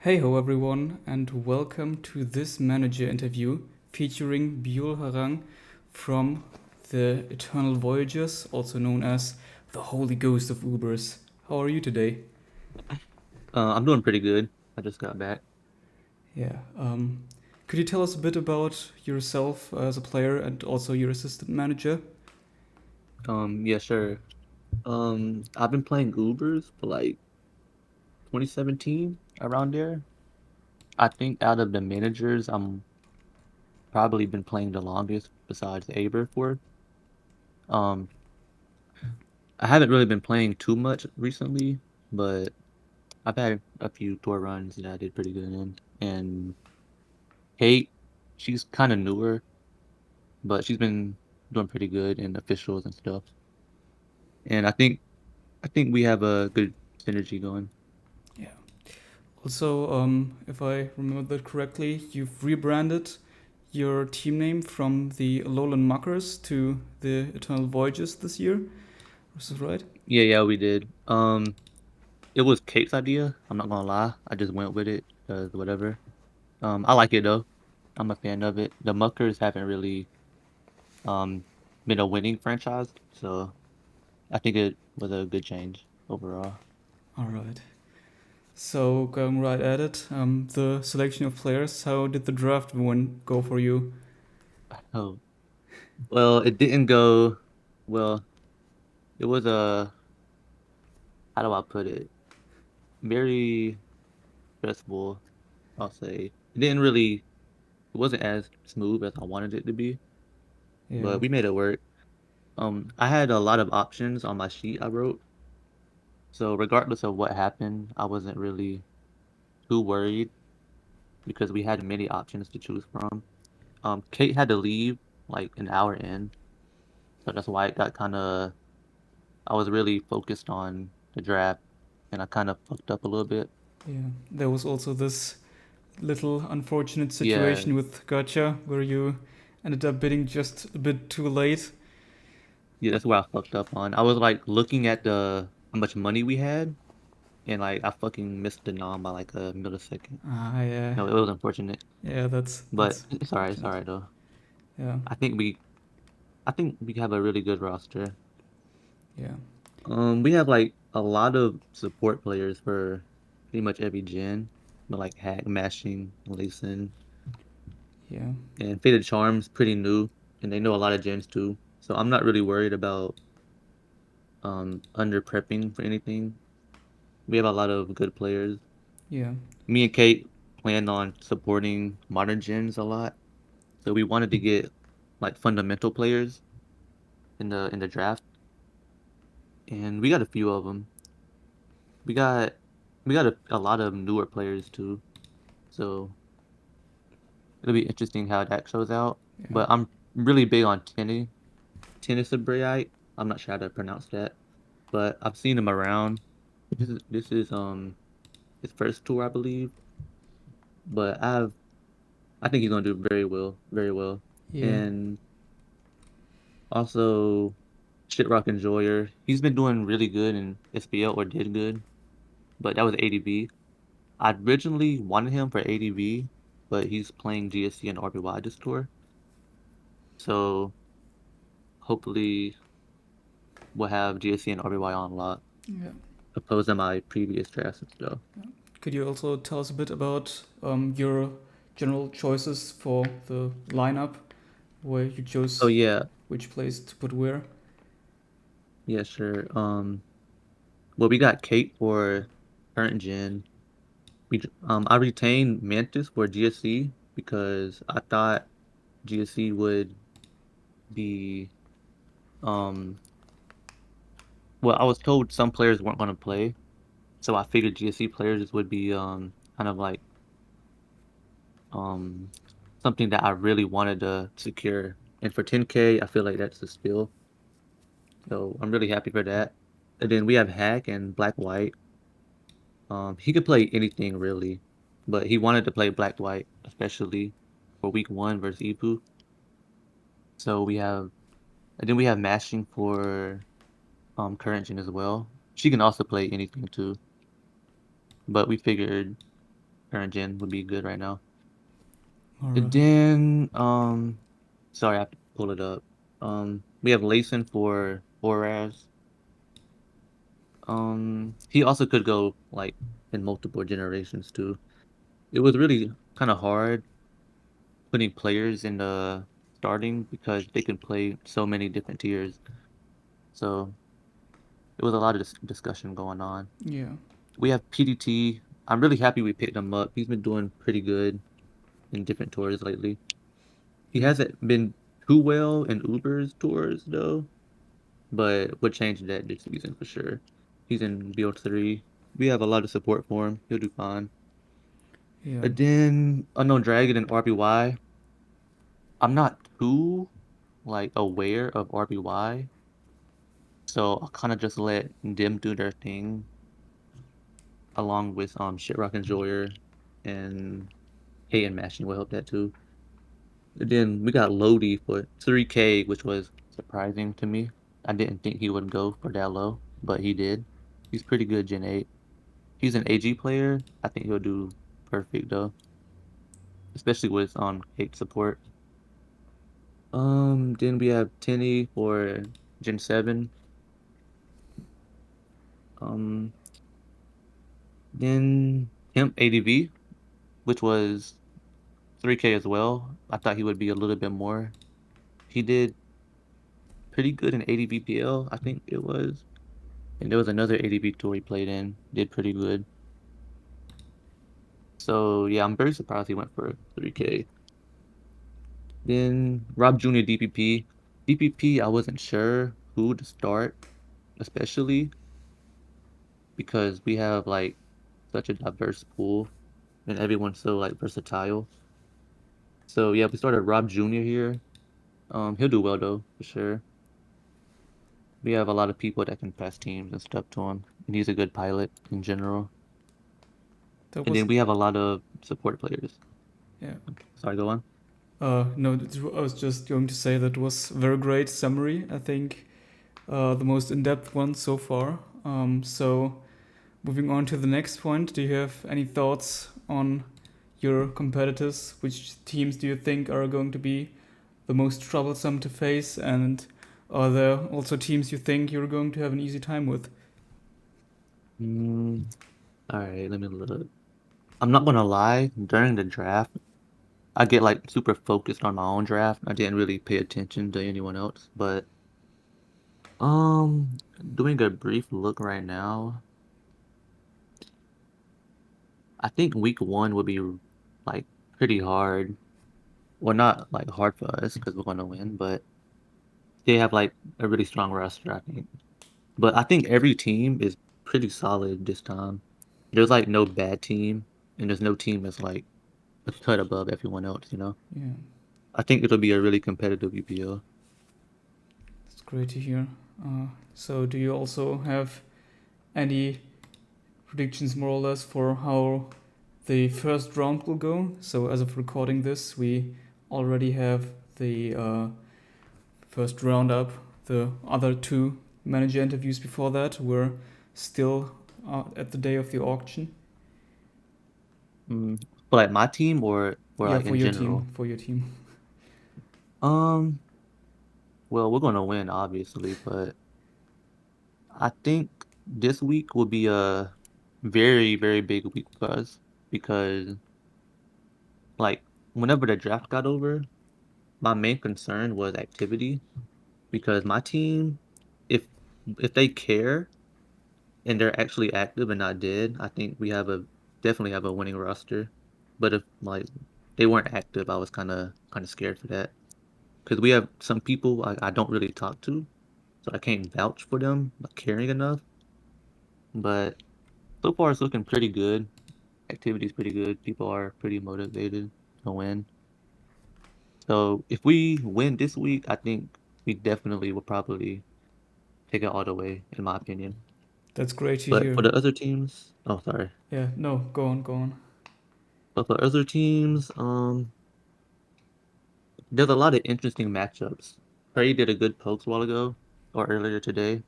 Hey ho everyone, and welcome to this manager interview featuring Byulharang from the Eternal Voyagers, also known as the Holy Ghost of Ubers. How are you today? I'm doing pretty good. I just got back. Yeah. Could you tell us a bit about yourself as a player and also your assistant manager? Yeah, sure. I've been playing Ubers for like 2017, around there. I think out of the managers, I'm probably been playing the longest besides Aber for. Um, I haven't really been playing too much recently, but I've had a few tour runs that I did pretty good in. And Kate, she's kind of newer, but she's been doing pretty good in officials and stuff. And I think we have a good synergy going. Yeah. Also, if I remember that correctly, you've rebranded your team name from the Lowland Muckers to the Eternal Voyagers this year. Is this right? Yeah, we did. It was Kate's idea. I'm not gonna lie. I just went with it because whatever. I like it though. I'm a fan of it. The Muckers haven't really um been a winning franchise, so I think it was a good change overall. All right. So going right at it, the selection of players. How did the draft win go for you? Oh, well, it didn't go well. It was a, how do I put it? Very stressful, I'll say. It didn't really, it wasn't as smooth as I wanted it to be, Yeah, but we made it work. I had a lot of options on my sheet I wrote. So regardless of what happened, I wasn't really too worried because we had many options to choose from. Kate had to leave like an hour in, so that's why it got kind of. I was really focused on the draft, and I kind of fucked up a little bit. yeah. There was also this little unfortunate Yeah, situation with Gacha where you ended up bidding just a bit too late. yeah, that's where I fucked up on. I was like looking at the how much money we had, and like I fucking missed the nom by like a millisecond. Ah, yeah, No, it was unfortunate, yeah. but That's it's alright. It's fortunate. alright though. Yeah, I think we, I think we have a really good roster. yeah, We have like a lot of support players for pretty much every gen, but like Hack, Mashing, Leeson, yeah, and Faded Charm's pretty new, and they know a lot of gens too. So I'm not really worried about under prepping for anything. We have a lot of good players. yeah, Me and Kate plan on supporting modern gens a lot, so we wanted to get like fundamental players in the draft, and we got a few of them. We got we got a lot of newer players too. So it'll be interesting how that shows out. yeah. But I'm really big on Tennis Bright. I'm not sure how to pronounce that, but I've seen him around. This is his first tour, I believe. But I think he's gonna do very well, very well. Yeah. And also Shitrock Enjoyer. He's been doing really good in SPL or did good, but that was ADB. I originally wanted him for ADB, but he's playing GSC and RBY this tour. So hopefully we'll have GSC and RBY on lock, Yeah. opposed to my previous drafts and stuff. Could you also tell us a bit about your general choices for the lineup, where you Oh chose yeah, which place to put where? yeah, sure. Well, we got Kate for current gen. I retained Mantis for GSC because I thought GSC would be um well, I was told some players weren't going to play, so I figured GSC players would be kind of like um something that I really wanted to secure. And for 10K, I feel like that's a steal. So I'm really happy for that. And then we have Hack and Black White. He could play anything really, but he wanted to play Black White, especially for week one versus Ipu. So and then we have Mashing for current gen as well. She can also play anything too, but we figured current gen would be good right now. All And right. then sorry, I have to pull it up. We have Layson for Horaz. He also could go like in multiple generations too. It was really kind of hard putting players in the starting because they can play so many different tiers. So it was a lot of discussion going on. Yeah. We have PDT. I'm really happy we picked him up. He's been doing pretty good in different tours lately. He Yeah. hasn't been too well in Uber's tours though, but we'll change that this season for sure. He's in Build 3. We have a lot of support for him. He'll do fine. Yeah. And then Unknown Dragon and RBY. I'm not too like aware of RBY, so I'll kind of just let them do their thing along with Shitrock Enjoyer and Hay and Mashing will help that too. And then we got Lodi for 3K, which was surprising to me. I didn't think he would go for that low, but he did. He's pretty good Gen 8. He's an AG player. I think he'll do perfect though, especially with 8 support. Then we have Tenny for Gen 7. Um, then Hemp ADV, which was 3K as well. I thought he would be a little bit more. He did pretty good in 80 VPL, I think it was. And there was another 80 tour he played in, did pretty good. So yeah, I'm very surprised he went for 3K. Then Rob Jr. DPP. DPP, I wasn't sure who to start, especially because we have like such a diverse pool and everyone's so like versatile. So yeah, we started Rob Jr. here. He'll do well though, for sure. We have a lot of people that can pass teams and stuff to him, and he's a good pilot in general. That And was. then we have a lot of support players. Yeah. Sorry, go on. No, I was just going to say that was a very great summary. I think the most in-depth one so far. So moving on to the next point, do you have any thoughts on your competitors? Which teams do you think are going to be the most troublesome to face? And are there also teams you think you're going to have an easy time with? Mm, all right, let me look. I'm not gonna lie, during the draft, I get like super focused on my own draft. I didn't really pay attention to anyone else, but um, doing a brief look right now, I think week 1 would be like pretty hard. Well, not like hard for us because we're gonna win, but they have like a really strong roster, I think. But I think every team is pretty solid this time. There's like no bad team, and there's no team that's like a cut above everyone else, you know? Yeah, I think it'll be a really competitive UPL. that's great to hear. So, do you also have any predictions, more or less, for how the first round will go? So, as of recording this, we already have the first round up. The other two manager interviews before that were still at the day of the auction. Mm, for like my team or Yeah, like for in your team, general. for your team. Um, well, we're gonna win obviously, but I think this week will be a very, very big week for us because like whenever the draft got over, my main concern was activity because my team, if if they care and they're actually active and not dead, I think we have a definitely have a winning roster. But if like they weren't active, I was kind of scared for that because we have some people I don't really talk to, so I can't vouch for them like caring enough. But so far it's looking pretty good. Activity's pretty good. People are pretty motivated to win. So if we win this week, I think we definitely will probably take it all the way, in my opinion. That's great to But hear. for the other teams, oh sorry. Yeah, no, go on, go on. But for other teams, there's a lot of interesting matchups. Trey did a good post a while ago or earlier today.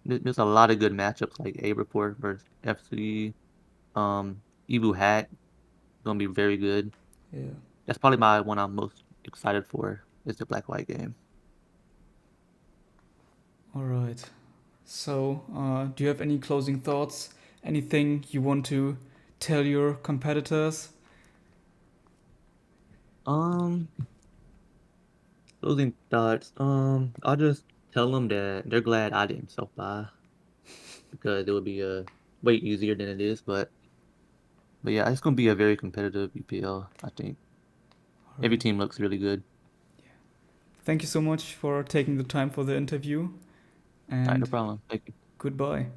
There's a lot of good matchups like A Report versus FC, Evu Hack. gonna be very good. Yeah. That's probably my one I'm most excited for is the Black White game. All right. So, do you have any closing thoughts? Anything you want to tell your competitors? Um, closing thoughts. I'll just tell them that they're glad I didn't self buy because it would be way easier than it is. But yeah, it's gonna be a very competitive UPL. I think All every right. team looks really good. Thank you so much for taking the time for the interview, All right, no and problem. Thank you. goodbye.